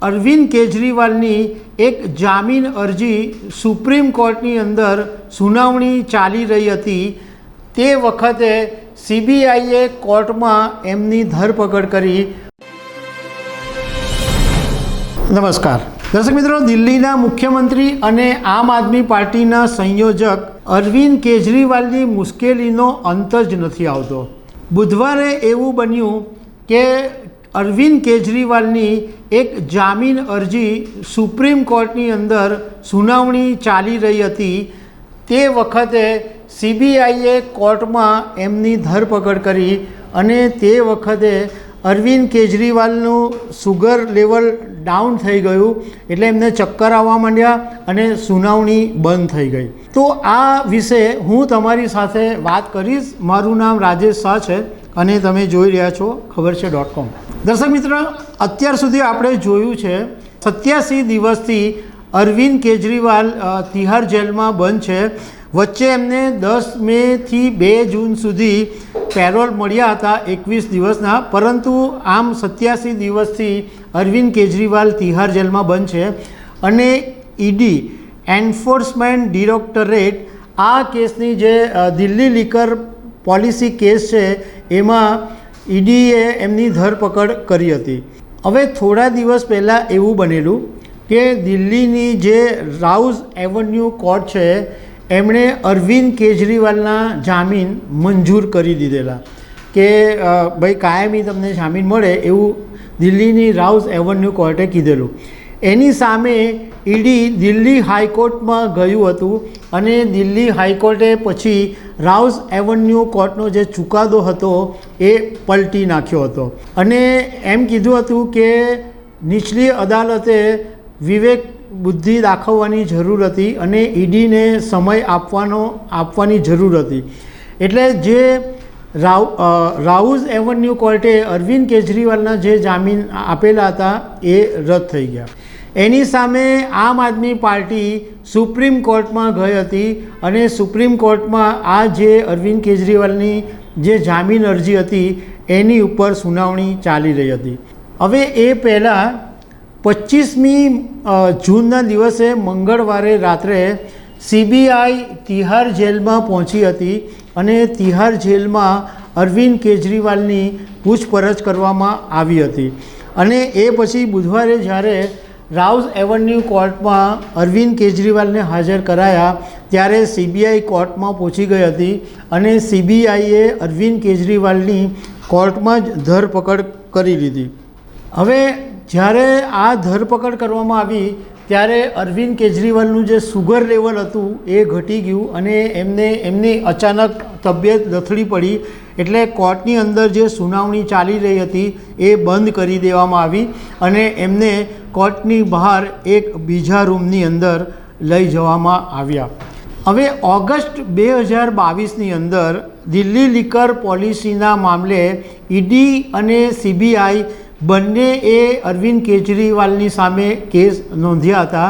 અરવિંદ કેજરીવાલની એક જામીન અરજી સુપ્રીમ કોર્ટની અંદર સુનાવણી ચાલી રહી હતી। તે વખતે સીબીઆઈએ કોર્ટમાં એમની ધરપકડ કરી। નમસ્કાર દર્શક મિત્રો, દિલ્હીના મુખ્યમંત્રી અને આમ આદમી પાર્ટીના સંયોજક અરવિંદ કેજરીવાલની મુશ્કેલીનો અંત જ નથી આવતો। બુધવારે એવું બન્યું કે અરવિંદ કેજરીવાલની એક જામીન અરજી સુપ્રીમ કોર્ટની અંદર સુનાવણી ચાલી રહી હતી। તે વખતે સીબીઆઈએ કોર્ટમાં એમની ધરપકડ કરી અને તે વખતે અરવિંદ કેજરીવાલનું સુગર લેવલ ડાઉન થઈ ગયું, એટલે એમને ચક્કર આવવા માંડ્યા અને સુનાવણી બંધ થઈ ગઈ। તો આ વિશે હું તમારી સાથે વાત કરીશ। મારું નામ રાજેશ શાહ છે અને તમે જોઈ રહ્યા છો ખબર છે.com। દર્શક મિત્રો, અત્યાર સુધી આપણે જોયું છે 87 દિવસથી અરવિંદ કેજરીવાલ તિહાર જેલમાં બંધ છે। વચ્ચે એમને 10 મેથી 2 જૂન સુધી પેરોલ મળ્યા હતા 21 દિવસના, પરંતુ આમ 87 દિવસથી અરવિંદ કેજરીવાલ તિહાર જેલમાં બંધ છે અને ઈડી એન્ફોર્સમેન્ટ ડિરેક્ટોરેટ આ કેસની જે દિલ્હી લીકર પોલિસી કેસ છે એમાં ઈડીએ એમની ધરપકડ કરી હતી। હવે થોડા દિવસ પહેલાં એવું બનેલું કે દિલ્હીની જે રાઉઝ એવન્યુ કોર્ટ છે એમણે અરવિંદ કેજરીવાલના જામીન મંજૂર કરી દીધેલા કે ભાઈ કાયમી તમને જામીન મળે એવું દિલ્હીની રાઉઝ એવન્યુ કોર્ટે કીધેલું। એની સામે ઈડી દિલ્હી હાઈકોર્ટમાં ગયું હતું અને દિલ્હી હાઈકોર્ટે પછી રાઉઝ એવન્યુ કોર્ટનો જે ચુકાદો હતો એ પલટી નાખ્યો હતો અને એમ કીધું હતું કે નીચલી અદાલતે વિવેક બુદ્ધિ દાખવવાની જરૂર હતી અને ઈડીને સમય આપવાની જરૂર હતી। એટલે જે રાઉઝ એવન્યુ કોર્ટે અરવિંદ કેજરીવાલના જે જામીન આપેલા હતા એ રદ થઈ ગયા। એની સામે આમ આદમી પાર્ટી સુપ્રીમ કોર્ટમાં ગઈ હતી અને સુપ્રીમ કોર્ટમાં આ જે અરવિંદ કેજરીવાલની જે જામીન અરજી હતી એની ઉપર સુનાવણી ચાલી રહી હતી। હવે એ પહેલાં 25મી જૂનના દિવસે મંગળવારે રાત્રે સીબીઆઈ તિહાર જેલમાં પહોંચી હતી અને તિહાર જેલમાં અરવિંદ કેજરીવાલની પૂછપરછ કરવામાં આવી હતી અને એ પછી બુધવારે જ્યારે રાઉઝ એવન્યુ કોર્ટમાં અરવિંદ કેજરીવાલને હાજર કરાયા ત્યારે સીબીઆઈ કોર્ટમાં પહોંચી ગઈ હતી અને સીબીઆઈએ અરવિંદ કેજરીવાલની કોર્ટમાં જ ધરપકડ કરી લીધી। હવે જ્યારે આ ધરપકડ કરવામાં આવી ત્યારે અરવિંદ કેજરીવાલનું જે સુગર લેવલ હતું એ ઘટી ગયું અને એમની અચાનક તબિયત લથડી પડી, એટલે કોર્ટની અંદર જે સુનાવણી ચાલી રહી હતી એ બંધ કરી દેવામાં આવી અને એમને કોર્ટની બહાર એક બીજા રૂમની અંદર લઈ જવામાં આવ્યા। હવે ઓગસ્ટ 2022ની અંદર દિલ્હી લીકર પોલિસીના મામલે ઈડી અને સીબીઆઈ બંનેએ અરવિંદ કેજરીવાલની સામે કેસ નોંધ્યા હતા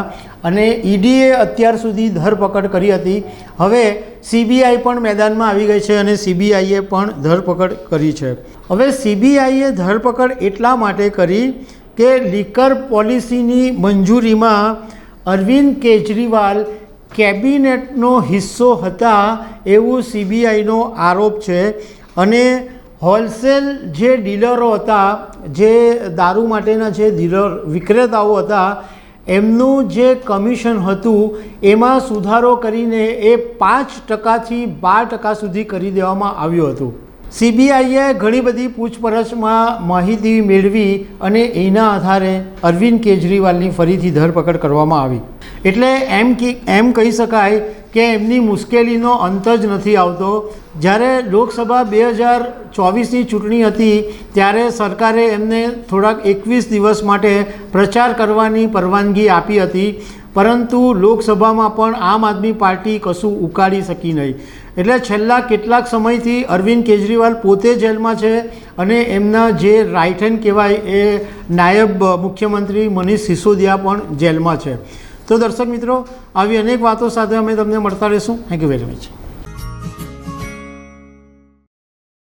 અને ઈડીએ અત્યાર સુધી ધરપકડ કરી હતી। હવે સીબીઆઈ પણ મેદાનમાં આવી ગઈ છે અને સીબીઆઈએ પણ ધરપકડ કરી છે। હવે સીબીઆઈએ ધરપકડ એટલા માટે કરી કે લીકર પોલિસીની મંજૂરીમાં અરવિંદ કેજરીવાલ કેબિનેટનો હિસ્સો હતા એવું સીબીઆઈનો આરોપ છે અને હોલસેલ જે ડીલરો હતા, જે દારૂ માટેના જે ડીલર વિક્રેતાઓ હતા, એમનું જે કમિશન હતું એમાં સુધારો કરીને એ 5%થી 12% સુધી કરી દેવામાં આવ્યું હતું। સીબીઆઈએ ઘણી બધી પૂછપરછમાં માહિતી મેળવી અને એના આધારે અરવિંદ કેજરીવાલની ફરીથી ધરપકડ કરવામાં આવી। એટલે એમ કહી શકાય કે એમની મુશ્કેલીનો અંત જ નથી આવતો। જ્યારે લોકસભા 2024ની ચૂંટણી હતી ત્યારે સરકારે એમને થોડાક 21 દિવસ માટે પ્રચાર કરવાની પરવાનગી આપી હતી, પરંતુ લોકસભામાં પણ આમ આદમી પાર્ટી કશું ઉકાળી શકી નહીં। એટલે છેલ્લા કેટલાક સમયથી અરવિંદ કેજરીવાલ પોતે જેલમાં છે અને એમના જે રાઇટ હેન્ડ કહેવાય એ નાયબ મુખ્યમંત્રી મનીષ સિસોદિયા પણ જેલમાં છે। તો દર્શક મિત્રો, આવી અનેક વાતો સાથે અમે તમને મળતા રહીશું। Thank you very much.